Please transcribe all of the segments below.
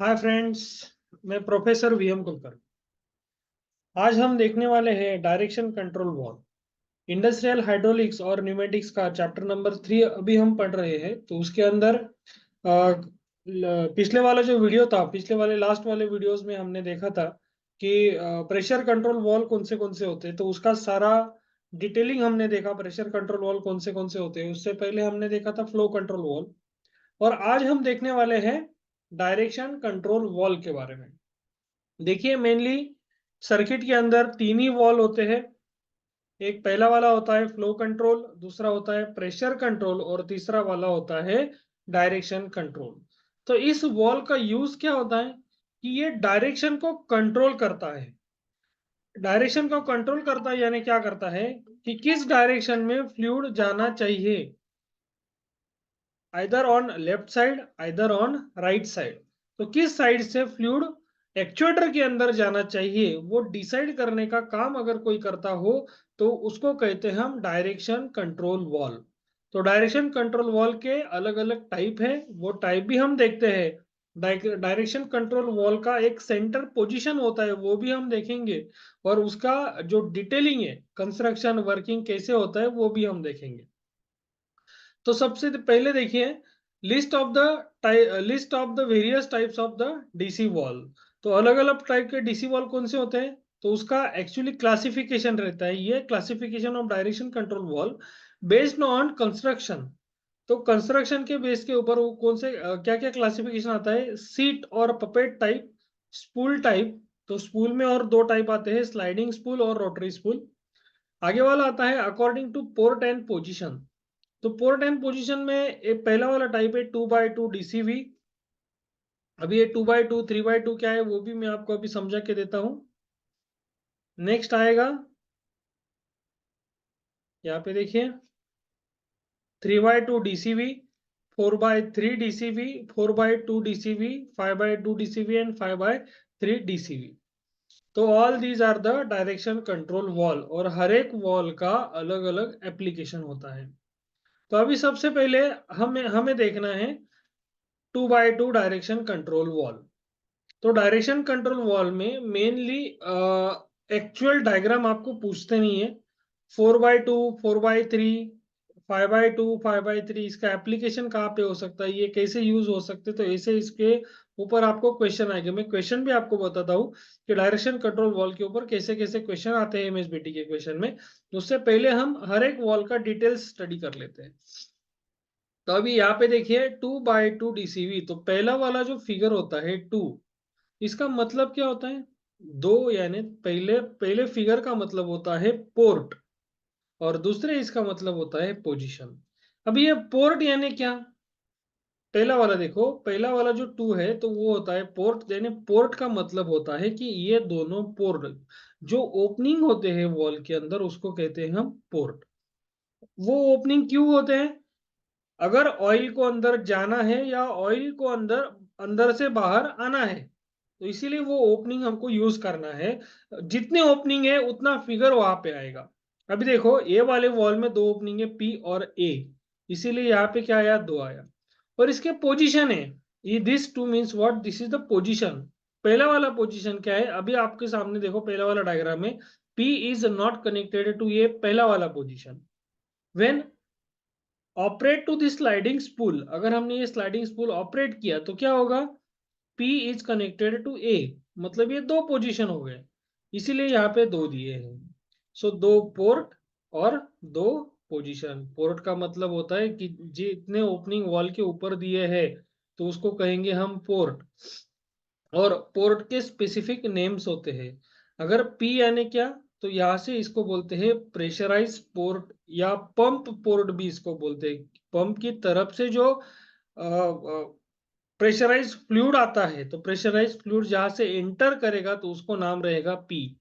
Hi friends. मैं professor VM Kulkarni. आज हम देखने वाले हैं direction control valve, industrial hydraulics और न्यूमेटिक्स का चैप्टर नंबर 3 अभी हम पढ़ रहे हैं। तो उसके अंदर पिछले वाला जो वीडियो था, पिछले वाले लास्ट वाले वीडियोस में हमने देखा था कि प्रेशर कंट्रोल वॉल्व कौन से होते हैं। तो उसका सारा डिटेलिंग हमने देखा, प्रेशर कंट्रोल वॉल्व कौन से होते हैं। उससे पहले हमने देखा था फ्लो कंट्रोल वॉल्व, और आज हम देखने वाले हैं डायरेक्शन कंट्रोल वॉल्व के बारे में। देखिए, मेनली सर्किट के अंदर तीन ही वॉल होते हैं। एक पहला वाला होता है फ्लो कंट्रोल, दूसरा होता है प्रेशर कंट्रोल, और तीसरा वाला होता है डायरेक्शन कंट्रोल। तो इस वॉल का यूज क्या होता है कि ये डायरेक्शन को कंट्रोल करता है। डायरेक्शन को कंट्रोल करता है यानी क्या करता है कि किस डायरेक्शन में फ्लूइड जाना चाहिए, either on left side either on right side. तो किस साइड से फ्लूइड एक्चुएटर के अंदर जाना चाहिए वो डिसाइड करने का काम अगर कोई करता हो तो उसको कहते हैं हम डायरेक्शन कंट्रोल वॉल्व। तो डायरेक्शन कंट्रोल वॉल्व के अलग अलग टाइप है, वो टाइप भी हम देखते हैं। डायरेक्शन कंट्रोल वॉल्व का एक सेंटर पोजीशन होता है, वो भी हम देखेंगे। और उसका जो डिटेलिंग है, कंस्ट्रक्शन वर्किंग कैसे होता है, वो भी हम देखेंगे। तो सबसे पहले देखिए, list of the various types of the DC valve. तो अलग अलग टाइप के डीसी वॉल कौन से होते हैं, तो उसका एक्चुअली क्लासिफिकेशन रहता है। ये classification of direction control wall based on construction. तो कंस्ट्रक्शन के बेस के ऊपर वो कौन से क्या क्या क्लासिफिकेशन आता है, सीट और पपेट टाइप, स्पूल टाइप। तो स्पूल में और दो टाइप आते हैं, स्लाइडिंग स्पूल और रोटरी स्पूल। आगे वाला आता है according two port and position. तो पोर्ट एंड पोजीशन में एक पहला वाला टाइप है 2x2 डीसीवी। अभी ये 2x2 3x2 क्या है वो भी मैं आपको अभी समझा के देता हूं। नेक्स्ट आएगा, यहाँ पे देखिए, 3x2 DCV, 4x3 DCV, 4x2 DCV, 5x2 DCV and 5x3 DCV. तो all these are the direction control valve, और हर एक वॉल का अलग अलग एप्लीकेशन होता है। तो अभी सबसे पहले हमें हमें देखना है 2x2 डायरेक्शन कंट्रोल वॉल। तो डायरेक्शन कंट्रोल वॉल में मेनली एक्चुअल डायग्राम आपको पूछते नहीं है। 4x2, 4x3, 5x2, 5x3, इसका एप्लीकेशन कहाँ पे हो सकता है, ये कैसे यूज हो सकते, तो ऐसे इसके ऊपर आपको क्वेश्चन आएंगे। मैं क्वेश्चन भी आपको बताता हूँ कि डायरेक्शन कंट्रोल वॉल के ऊपर कैसे कैसे क्वेश्चन आते हैं एमएसबीटी के क्वेश्चन में। उससे पहले हम हर एक वॉल का डिटेल्स स्टडी कर लेते हैं। तो अभी यहाँ पे देखिए 2x2 डीसीवी। तो पहला वाला जो फिगर होता है 2, इसका मतलब क्या होता है, दो, यानी पहले पहले फिगर का मतलब होता है पोर्ट, और दूसरे इसका मतलब होता है पोजीशन। अब ये पोर्ट यानी क्या, पहला वाला देखो, पहला वाला जो 2 है तो वो होता है पोर्ट। यानी पोर्ट का मतलब होता है कि ये दोनों पोर्ट जो ओपनिंग होते हैं वॉल के अंदर उसको कहते हैं हम पोर्ट। वो ओपनिंग क्यों होते हैं, अगर ऑयल को अंदर जाना है या ऑयल को अंदर अंदर से बाहर आना है, तो इसीलिए वो ओपनिंग हमको यूज करना है। जितने ओपनिंग है उतना फिगर वहां पे आएगा। अभी देखो, ए वाले वॉल में दो ओपनिंग है, पी और ए, इसीलिए यहाँ पे क्या आया, दो आया। और इसके पोजीशन है, ये this two means what, this is the position. पहला वाला पोजीशन क्या है, अभी आपके सामने देखो पहला वाला डायग्राम में, P is not connected to, ये पहला वाला position. When operate to this sliding spool, अगर हमने ये स्लाइडिंग स्पूल ऑपरेट किया तो क्या होगा, P is connected to A, मतलब ये दो पोजीशन हो गए, इसीलिए यहाँ पे दो दिए हैं। सो दो पोर्ट और दो पोजीशन। पोर्ट का मतलब होता है कि जितने ओपनिंग वॉल के ऊपर दिए हैं तो उसको कहेंगे हम पोर्ट। और पोर्ट के स्पेसिफिक नेम्स होते हैं। अगर पी यानी क्या, तो यहाँ से इसको बोलते हैं प्रेशराइज पोर्ट, या पंप पोर्ट भी इसको बोलते हैं। पंप की तरफ से जो प्रेशराइज फ्लूइड आता है, तो प्रेशराइज फ्लूइड जहां से एंटर करेगा तो उसको नाम रहेगा पी।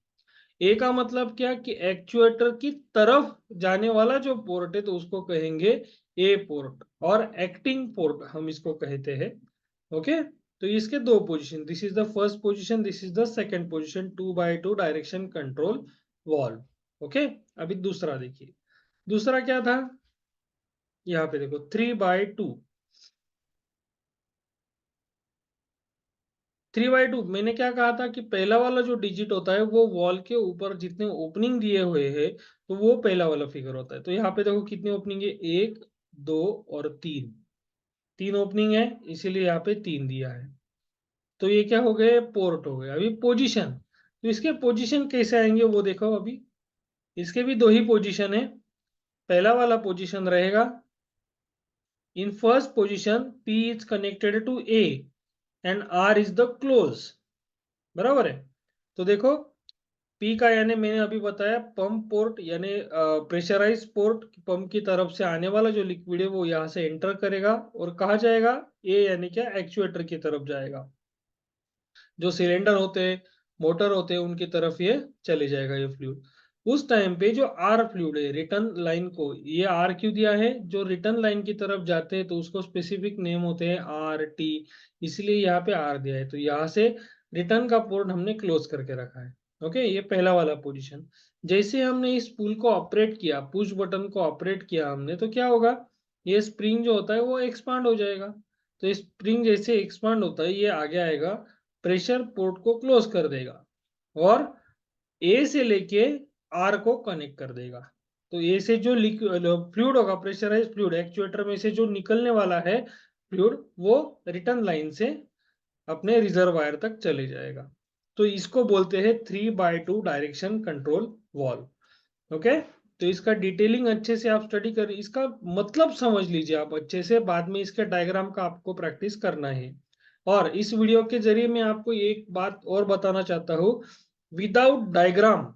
ए का मतलब क्या कि एक्चुएटर की तरफ जाने वाला जो पोर्ट है तो उसको कहेंगे ए पोर्ट, और एक्टिंग पोर्ट हम इसको कहते हैं। ओके, तो इसके दो position, this is the first position, this is the second position, 2x2 direction control valve. Okay, अभी दूसरा देखिए, दूसरा क्या था, यहाँ पे देखो 3x2। 3/2 मैंने क्या कहा था कि पहला वाला जो डिजिट होता है वो वॉल के ऊपर जितने ओपनिंग दिए हुए हैं तो वो पहला वाला फिगर होता है। तो यहाँ पे देखो कितनी ओपनिंग है, 1 2 और 3 ओपनिंग है, इसीलिए यहाँ पे 3 दिया है। तो ये क्या हो गए, पोर्ट हो गए। अभी पोजीशन, तो इसके पोजीशन कैसे आएंगे वो देखो। अभी इसके भी दो ही पोजीशन है। पहला वाला पोजीशन रहेगा, in first position P is connected to A and R is the close, बराबर है। तो देखो P का यानी मैंने अभी बताया पंप पोर्ट यानी प्रेशराइज पोर्ट, पंप की तरफ से आने वाला जो लिक्विड है वो यहाँ से एंटर करेगा और कहा जाएगा, A यानी क्या, एक्चुएटर की तरफ जाएगा। जो सिलेंडर होते हैं, मोटर होते हैं, उनकी तरफ ये चले जाएगा ये फ्लूइड। उस टाइम पे जो आर फ्लूइड है, रिटर्न लाइन को ये आर क्यों दिया है, जो रिटर्न लाइन की तरफ जाते हैं तो उसको स्पेसिफिक नेम होते हैं आर टी, इसलिए यहाँ पे आर दिया है। तो यहाँ से रिटर्न का पोर्ट हमने क्लोज करके रखा है। ओके, ये पहला वाला पोजीशन। जैसे हमने इस पुल को ऑपरेट किया, पुश बटन को ऑपरेट किया हमने, तो क्या होगा, ये स्प्रिंग जो होता है वो एक्सपांड हो जाएगा। तो स्प्रिंग जैसे एक्सपांड होता है ये आगे आएगा, प्रेशर पोर्ट को क्लोज कर देगा और ए से लेके आर को कनेक्ट कर देगा। तो ए से जो फ्लूइड होगा, प्रेशराइज फ्लूइड, एक्चुएटर में से जो निकलने वाला है फ्लूइड, वो रिटर्न लाइन से अपने रिजर्वायर तक चले जाएगा। तो इसको बोलते हैं 3/2 डायरेक्शन कंट्रोल वाल्व। ओके, तो इसका डिटेलिंग अच्छे से आप स्टडी कर, इसका मतलब समझ लीजिए आप अच्छे से, बाद में इसके डायग्राम का आपको प्रैक्टिस करना है। और इस वीडियो के जरिए मैं आपको एक बात और बताना चाहता हूँ, without diagram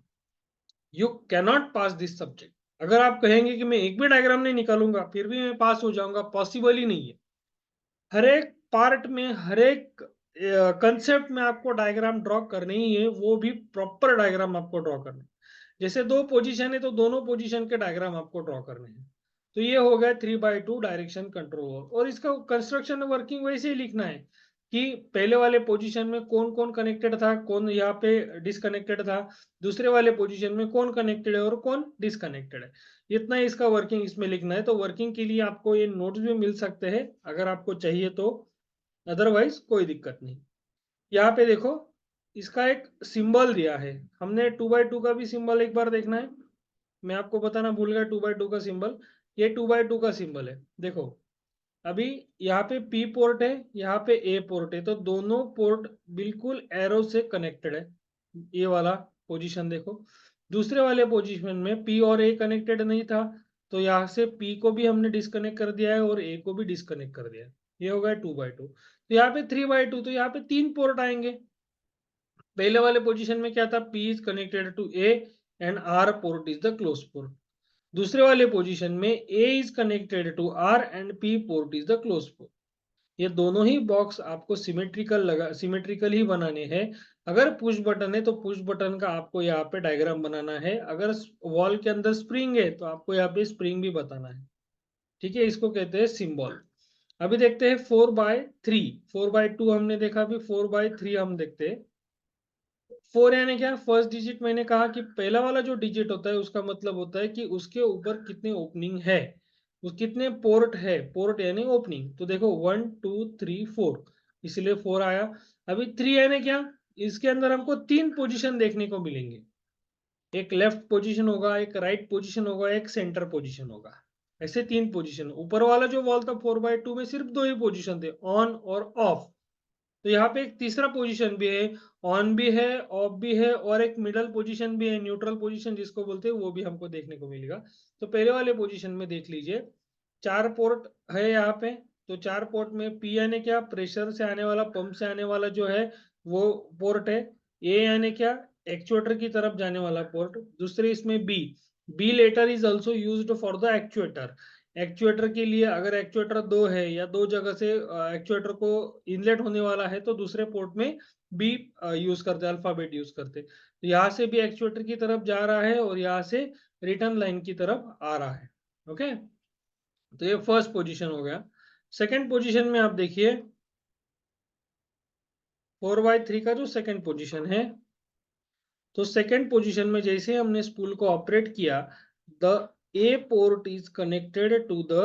you cannot pass this subject. अगर आप कहेंगे कि मैं एक भी डायग्राम नहीं निकालूंगा फिर भी मैं पास हो जाऊंगा, पॉसिबल ही नहीं है। हर एक पार्ट में, हर एक कंसेप्ट में आपको डायग्राम ड्रॉ करने ही है, वो भी प्रॉपर डायग्राम आपको ड्रॉ करना है। जैसे दो पोजीशन है तो दोनों पोजीशन के डायग्राम आपको ड्रॉ करने हैं। तो ये हो गया 3/2 डायरेक्शन कंट्रोल। और इसका कंस्ट्रक्शन वर्किंग वैसे ही लिखना है कि पहले वाले पोजीशन में कौन कौन कनेक्टेड था, कौन यहाँ पे डिसकनेक्टेड था, दूसरे वाले पोजीशन में कौन कनेक्टेड है और कौन डिसकनेक्टेड है। इतना ही इसका वर्किंग इसमें लिखना है। तो वर्किंग के लिए आपको ये नोट्स भी मिल सकते हैं अगर आपको चाहिए तो, अदरवाइज कोई दिक्कत नहीं। यहाँ पे देखो इसका एक सिंबल दिया है, हमने 2/2 का भी सिंबल एक बार देखना है। मैं आपको बताना भूल गया 2/2 का सिंबल, ये 2/2 का सिंबल है। देखो अभी यहाँ पे P पोर्ट है, यहाँ पे A पोर्ट है, तो दोनों पोर्ट बिल्कुल एरो से कनेक्टेड है। ये वाला पोजीशन देखो, दूसरे वाले पोजीशन में P और A कनेक्टेड नहीं था, तो यहाँ से P को भी हमने डिस्कनेक्ट कर दिया है और A को भी डिस्कनेक्ट कर दिया है। ये हो गया 2/2। तो यहाँ पे 3/2, तो यहाँ पे 3 पोर्ट आएंगे। पहले वाले पोजीशन में क्या था, P is connected to A and R port is the close port. दूसरे वाले पोजीशन में A is connected to R and P port is the close port. ये दोनों ही बॉक्स आपको सिमेट्रिकल ही बनाने हैं। अगर पुश बटन है तो पुश बटन का आपको यहाँ पे डायग्राम बनाना है, अगर वॉल के अंदर स्प्रिंग है तो आपको यहाँ पे स्प्रिंग भी बताना है। ठीक है, इसको कहते हैं सिंबल। अभी देखते हैं 4/3। 4/2 हमने देखा, अभी 4/3 हम देखते हैं। 4 यानी क्या, फर्स्ट डिजिट मैंने कहा कि पहला वाला जो डिजिट होता है उसका मतलब होता है कि उसके ऊपर कितने ओपनिंग है, उस कितने पोर्ट है, पोर्ट यानी ओपनिंग। तो देखो 1 2 3 4, इसलिए 4 आया। अभी 3 यानी क्या, इसके अंदर हमको 3 पोजीशन देखने को मिलेंगे, एक लेफ्ट पोजीशन होगा, एक राइट पोजीशन होगा, एक सेंटर पोजीशन होगा। ऐसे 3 पोजीशन। ऊपर वाला जो वॉल था 4/2 में सिर्फ 2 ही पोजीशन थे, ऑन और ऑफ। तो यहाँ पे एक तीसरा पोजीशन भी है, ऑन भी है, ऑफ भी है, और एक मिडल पोजीशन भी है, न्यूट्रल पोजीशन जिसको बोलते हैं, वो भी हमको देखने को मिलेगा। तो पहले वाले पोजीशन में देख लीजिए, 4 पोर्ट है यहाँ पे। तो 4 पोर्ट में P यानी क्या, प्रेशर से आने वाला, पंप से आने वाला जो है वो पोर्ट है। A यानी क्या, एक्चुएटर की तरफ जाने वाला पोर्ट। दूसरे इसमें B letter is also used for the actuator. Actuator के लिए अगर एक्चुएटर दो है या दो जगह से एक्चुएटर को इनलेट होने वाला है तो दूसरे पोर्ट में बी यूज करते, अल्फाबेट यूज करते। तो यहाँ से भी एक्चुएटर की तरफ जा रहा है और यहाँ से रिटर्न लाइन की तरफ आ रहा है। ओके, तो ये फर्स्ट पोजीशन हो गया। सेकंड पोजीशन में आप देखिए 4/3 का जो सेकंड पोजीशन है, तो सेकंड पोजीशन में जैसे हमने स्पूल को ऑपरेट किया, the A port is connected to the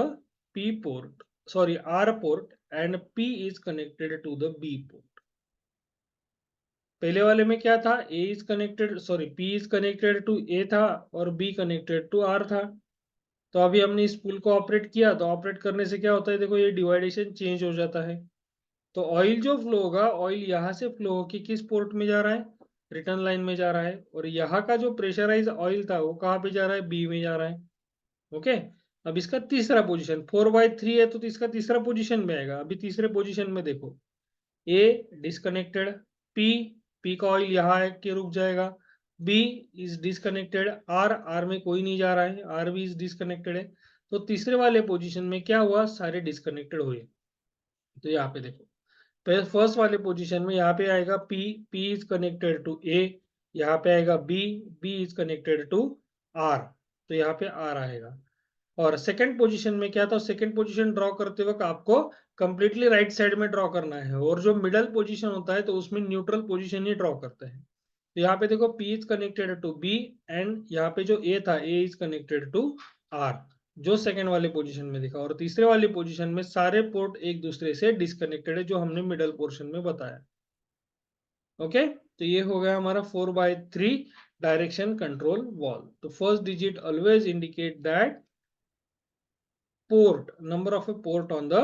P port, sorry R port, and P is connected to the B port. पहले वाले में क्या था, A is connected, sorry P is connected to A था और B connected to are था। तो अभी हमने इस पुल को ऑपरेट किया, तो ऑपरेट करने से क्या होता है, देखो ये डिवाइडेशन चेंज हो जाता है। तो ऑयल जो फ्लो होगा, ऑयल यहाँ से फ्लो होकर किस पोर्ट में जा रहा है, रिटर्न लाइन में जा रहा है, और यहाँ का जो प्रेशराइज ऑयल था वो कहाँ पे जा रहा है, बी में जा रहा है। ओके, अब इसका तीसरा पोजीशन 4/3 है, तो इसका तीसरा पोजीशन में आएगा। अभी तीसरे पोजीशन में देखो, ए डिस्कनेक्टेड, पी पी का ऑयल यहाँ के रुक जाएगा, बी इज डिस्कनेक्टेड, आर में कोई नहीं जा रहा है, आर भी इज डिस्कनेक्टेड है। तो तीसरे वाले पोजीशन में क्या हुआ, सारे डिस्कनेक्टेड हुए। तो यहाँ पे देखो, फर्स्ट वाले पोजीशन में यहाँ पे आएगा P, P is connected to A, यहाँ पे आएगा B, B is connected to R, तो यहाँ पे आर आएगा। और सेकंड पोजीशन में क्या था, सेकंड पोजीशन ड्रॉ करते वक्त आपको कंप्लीटली राइट साइड में ड्रॉ करना है, और जो मिडल पोजीशन होता है तो उसमें न्यूट्रल पोजीशन ही ड्रॉ करते हैं। तो यहाँ पे देखो P is connected to B, and यहाँ पे जो ए था, A is connected to R, जो सेकंड वाले पोजीशन में दिखा। और तीसरे वाले पोजीशन में सारे पोर्ट एक दूसरे से डिस्कनेक्टेड है, जो हमने मिडल पोर्शन में बताया। ओके, तो ये हो गया हमारा 4/3 डायरेक्शन कंट्रोल वॉल। तो first digit always indicate that port, number of a port on the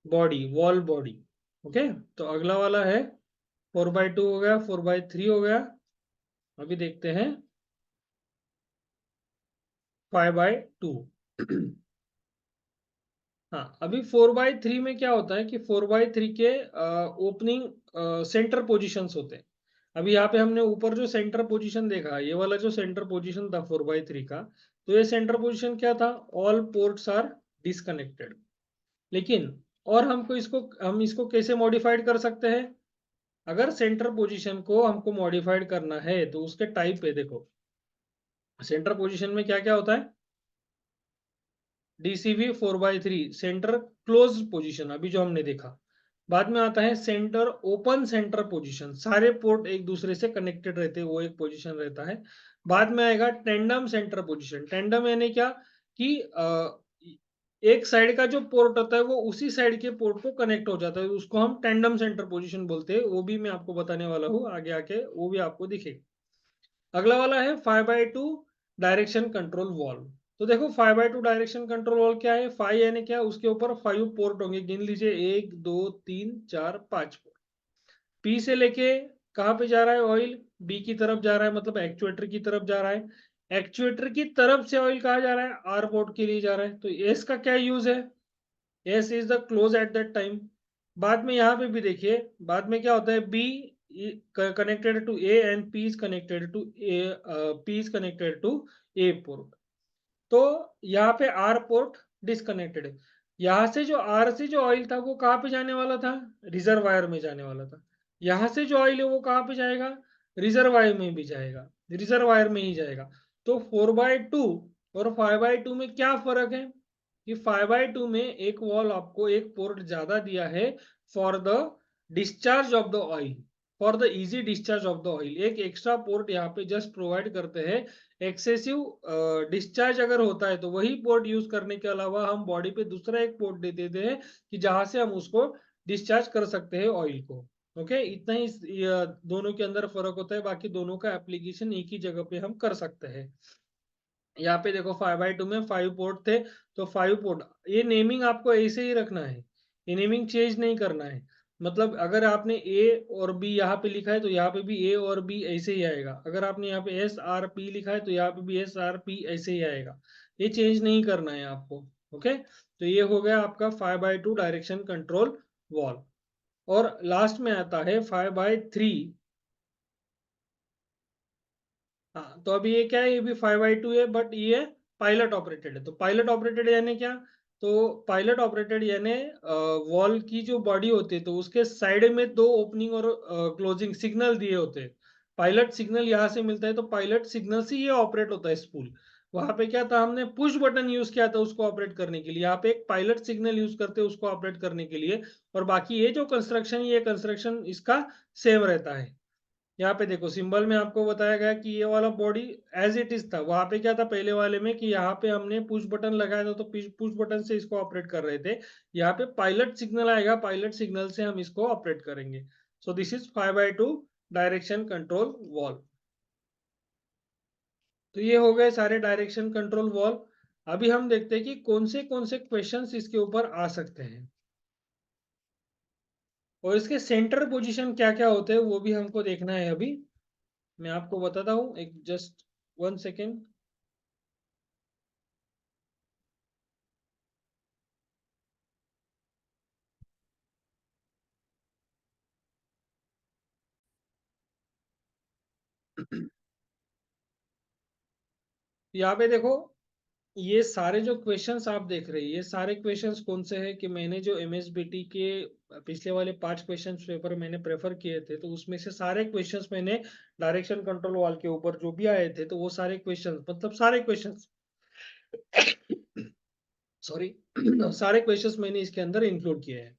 body, wall body. Okay, तो अगला वाला है 4/2 हो गया, 4/3 हो गया। अभी देखते हैं 5/2। हाँ, अभी 4/3 में क्या होता है कि 4/3 के ओपनिंग सेंटर पोजीशंस होते हैं। अभी यहाँ पे हमने ऊपर जो सेंटर पोजीशन देखा, ये वाला जो सेंटर पोजीशन था 4/3 का, तो ये सेंटर पोजीशन क्या था, ऑल पोर्ट्स आर डिस्कनेक्टेड। लेकिन और हम इसको कैसे मॉडिफाइड कर सकते हैं, अगर सेंटर पोजीशन को हमको मॉडिफाइड करना है तो उसके टाइप पे देखो, सेंटर पोजीशन में क्या क्या होता है, डीसीवी 4/3 सेंटर क्लोज पोजीशन, अभी जो हमने देखा। बाद में आता है सेंटर ओपन सेंटर पोजीशन, सारे पोर्ट एक दूसरे से कनेक्टेड रहते हैं, वो एक पोजीशन रहता है। बाद में आएगा टेंडम सेंटर पोजीशन। टेंडम यानी क्या कि एक साइड का जो पोर्ट होता है वो उसी साइड के पोर्ट को कनेक्ट हो जाता है, उसको हम टेंडम सेंटर पोजीशन बोलते हैं। वो भी मैं आपको बताने वाला हूँ आगे आके, वो भी आपको दिखेगा। अगला वाला है 5/2 डायरेक्शन कंट्रोल वॉल्व। तो देखो 5/2 डायरेक्शन कंट्रोल वॉल्व क्या है, 5 यानी क्या, उसके ऊपर 5 पोर्ट होंगे, गिन लीजिए 1 2 3 4 5 पोर्ट। पी से लेके कहाँ पे जा रहा है ऑयल, बी की तरफ जा रहा है, मतलब एक्चुएटर की तरफ जा रहा है। एक्चुएटर की तरफ से ऑयल कहाँ जा रहा है, आर पोर्ट के लिए जा रहा है। तो एस का क्या यूज है, S is the close at that time. बाद में यहाँ पे भी देखिए, बाद में क्या होता है, B connected to A and P is connected to P is connected to A port। तो यहाँ पे R पोर्ट डिस्कनेक्टेड है। यहाँ से जो R से जो ऑयल था वो कहाँ पे जाने वाला था, रिजर्वायर में जाने वाला था। यहाँ से जो ऑयल है वो कहाँ पे जाएगा, रिजर्वायर में भी जाएगा, रिजर्वायर में ही जाएगा। तो 4/2 और 5/2 में क्या फर्क है कि 5/2 में एक वॉल आपको एक पोर्ट ज्यादा दिया है for the discharge of the oil, for the easy discharge of the oil. एक एक्स्ट्रा पोर्ट यहाँ पे जस्ट प्रोवाइड करते हैं। एक्सेसिव डिस्चार्ज अगर होता है तो वही पोर्ट यूज करने के अलावा हम बॉडी पे दूसरा एक पोर्ट दे देते हैं कि जहां से हम उसको डिस्चार्ज कर सकते हैं ऑयल को। ओके, इतना ही दोनों के अंदर फर्क होता है, बाकी दोनों का एप्लीकेशन एक ही जगह पे हम कर सकते हैं। यहाँ पे देखो 5/2 में 5 पोर्ट थे, तो 5 पोर्ट, ये नेमिंग आपको ऐसे ही रखना है, ये नेमिंग चेंज नहीं करना है। मतलब अगर आपने ए और बी यहाँ पे लिखा है तो यहाँ पे भी ए और बी ऐसे ही आएगा। अगर आपने यहाँ पे एस आर पी लिखा है तो यहाँ पे भी एस आर पी ऐसे ही आएगा। ये चेंज नहीं करना है आपको। ओके, तो ये हो गया आपका 5/2 डायरेक्शन कंट्रोल वॉल। और लास्ट में आता है 5/3। हाँ, तो अभी ये क्या है, ये भी 5/2 है, बट ये पायलट ऑपरेटेड है। तो पायलट ऑपरेटेड यानी क्या, तो पायलट ऑपरेटेड यानी वॉल की जो बॉडी होती है तो उसके साइड में दो ओपनिंग और क्लोजिंग सिग्नल दिए होते हैं। पायलट सिग्नल यहाँ से मिलता है, तो पायलट सिग्नल से ये ऑपरेट होता है स्पूल। वहां पे क्या था, हमने पुश बटन यूज किया था उसको ऑपरेट करने के लिए, यहाँ पे एक पायलट सिग्नल यूज करते हैं उसको ऑपरेट करने के लिए। और बाकी ये जो कंस्ट्रक्शन, ये कंस्ट्रक्शन इसका सेम रहता है। यहाँ पे देखो सिंबल में आपको बताया गया कि ये वाला बॉडी एज इट इज था। वहां पे क्या था पहले वाले में कि यहाँ पे हमने पुश बटन लगाया था, तो पुश बटन से इसको ऑपरेट कर रहे थे। यहाँ पे पायलट सिग्नल आएगा, पायलट सिग्नल से हम इसको ऑपरेट करेंगे। So this is 5/2 direction control valve. तो ये हो गए सारे डायरेक्शन कंट्रोल वॉल्व। अभी हम देखते हैं कि कौन से क्वेश्चंस इसके ऊपर आ सकते हैं और इसके सेंटर पोजीशन क्या क्या होते हैं वो भी हमको देखना है। अभी मैं आपको बताता हूँ, एक जस्ट 1 सेकेंड। यहाँ पे देखो, ये सारे जो क्वेश्चंस आप देख रहे हैं, ये सारे क्वेश्चंस कौन से हैं कि मैंने जो एमएसबीटी के पिछले वाले 5 क्वेश्चंस पेपर मैंने प्रेफर किए थे, तो उसमें से सारे क्वेश्चंस मैंने डायरेक्शन कंट्रोल वॉल के ऊपर जो भी आए थे, तो वो सारे क्वेश्चंस, मतलब सारे क्वेश्चंस सॉरी सारे क्वेश्चंस मैंने इसके अंदर इंक्लूड किए हैं।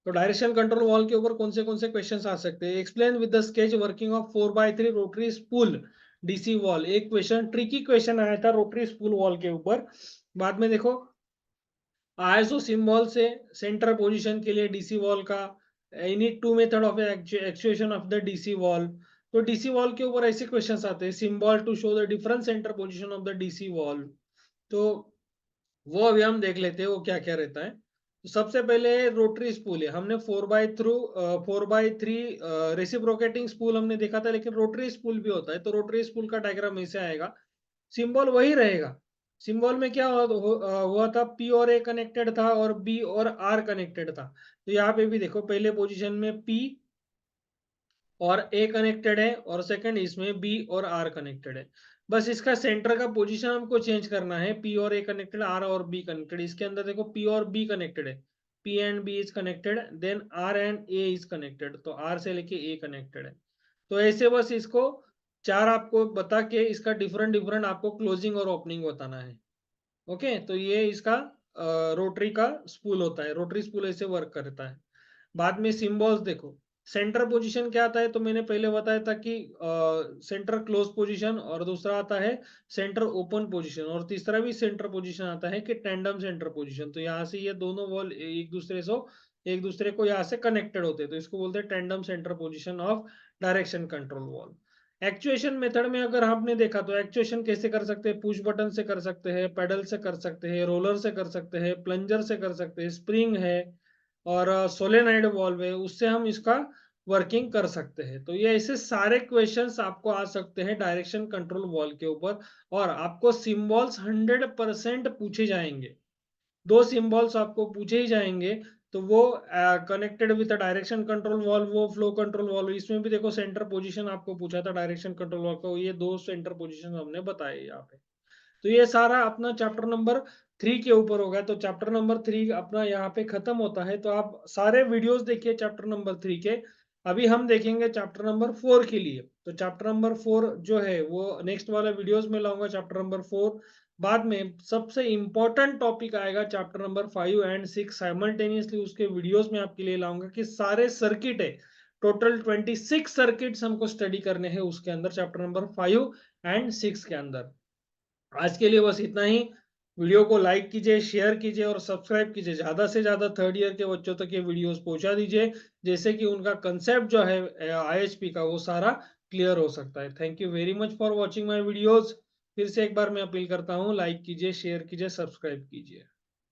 तो डायरेक्शन कंट्रोल वॉल के ऊपर कौन से क्वेश्चंस आ सकते हैं? Explain with the sketch working of 4/3 rotary spool DC wall. एक क्वेश्चन, ट्रिकी क्वेश्चन आया था रोटरी स्पूल वॉल के ऊपर। बाद में देखो, आईएसओ सिंबल से सेंटर पोजीशन के लिए डीसी वॉल का, any two method of actuation of the DC valve. तो डीसी वॉल के ऊपर ऐसे क्वेश्चंस आते हैं, symbol to show the different centre position of the DC valve. तो वो अभी हम देख लेते हैं वो क्या क्या रहता है। तो सबसे पहले रोटरी स्पूल है, हमने 4/3 रेसिप्रोकेटिंग स्पूल हमने देखा था, लेकिन रोटरी स्पूल भी होता है। तो रोटरी स्पूल का डायग्राम ऐसे आएगा, सिंबल वही रहेगा। सिंबल में क्या हुआ था, पी और ए कनेक्टेड था और बी और आर कनेक्टेड था। तो यहाँ पे भी देखो, पहले पोजीशन में पी और ए कनेक्टेड है और सेकंड इसमें बी और आर कनेक्टेड है। बस इसका सेंटर का पोजीशन हमको चेंज करना है। पी और ए कनेक्टेड, आर और बी कनेक्टेड। इसके अंदर देखो, पी और बी कनेक्टेड है, P and B is connected, then R and A is connected, तो आर से लेके ए कनेक्टेड है। तो ऐसे बस इसको चार आपको बता के इसका डिफरेंट डिफरेंट आपको क्लोजिंग और ओपनिंग बताना है। ओके, तो ये इसका रोटरी का स्पूल होता है, रोटरी स्पूल ऐसे वर्क करता है। बाद में सिंबल्स देखो, सेंटर पोजीशन क्या आता है, तो मैंने पहले बताया था कि सेंटर क्लोज पोजीशन, और दूसरा आता है सेंटर ओपन पोजीशन, और तीसरा भी सेंटर पोजीशन आता है कि टैंडम सेंटर पोजीशन। तो यहाँ से ये दोनों वॉल एक दूसरे को यहाँ से कनेक्टेड होते हैं, तो इसको बोलते हैं tandem centre position of direction control wall. Actuation method में अगर आपने देखा, तो एक्चुएशन कैसे कर सकते हैं? पुश बटन से कर सकते हैं, पेडल से कर सकते हैं, रोलर से कर सकते हैं, प्लंजर से कर सकते हैं, स्प्रिंग है और सोलेनाइड वॉल्व है, उससे हम इसका वर्किंग कर सकते हैं। तो ये ऐसे सारे क्वेश्चंस आपको आ सकते हैं डायरेक्शन कंट्रोल वॉल के ऊपर, और आपको सिंबल्स 100% पूछे जाएंगे। दो सिंबल्स आपको पूछे ही जाएंगे, तो वो connected with direction control valve, वो फ्लो कंट्रोल वॉल्व। इसमें भी देखो, सेंटर पोजीशन आपको पूछा था डायरेक्शन कंट्रोल वॉल्व को, ये दो सेंटर पोजीशन हमने बताए यहाँ पे। तो ये सारा अपना चैप्टर नंबर 3 के ऊपर होगा। तो चैप्टर नंबर 3 अपना यहाँ पे खत्म होता है। तो आप सारे वीडियोस देखिए चैप्टर नंबर 3 के। अभी हम देखेंगे चैप्टर नंबर 4 के लिए। तो चैप्टर नंबर 4 जो है वो नेक्स्ट वाला वीडियोस में लाऊंगा, चैप्टर नंबर 4। बाद में सबसे इंपॉर्टेंट टॉपिक आएगा चैप्टर नंबर 5 एंड 6 साइमल्टेनियसली, उसके वीडियोस में आपके लिए लाऊंगा कि सारे सर्किट है, टोटल 26 सर्किट्स हमको स्टडी करने हैं उसके अंदर, चैप्टर नंबर 5 एंड 6 के अंदर। आज के लिए बस इतना ही। वीडियो को लाइक कीजिए, शेयर कीजिए और सब्सक्राइब कीजिए। ज्यादा से ज्यादा थर्ड ईयर के बच्चों तक ये वीडियोस पहुंचा दीजिए, जैसे कि उनका कंसेप्ट जो है आईएचपी का वो सारा क्लियर हो सकता है। Thank you very much for watching my videos. फिर से एक बार मैं अपील करता हूँ, लाइक कीजिए, शेयर कीजिए, सब्सक्राइब कीजिए।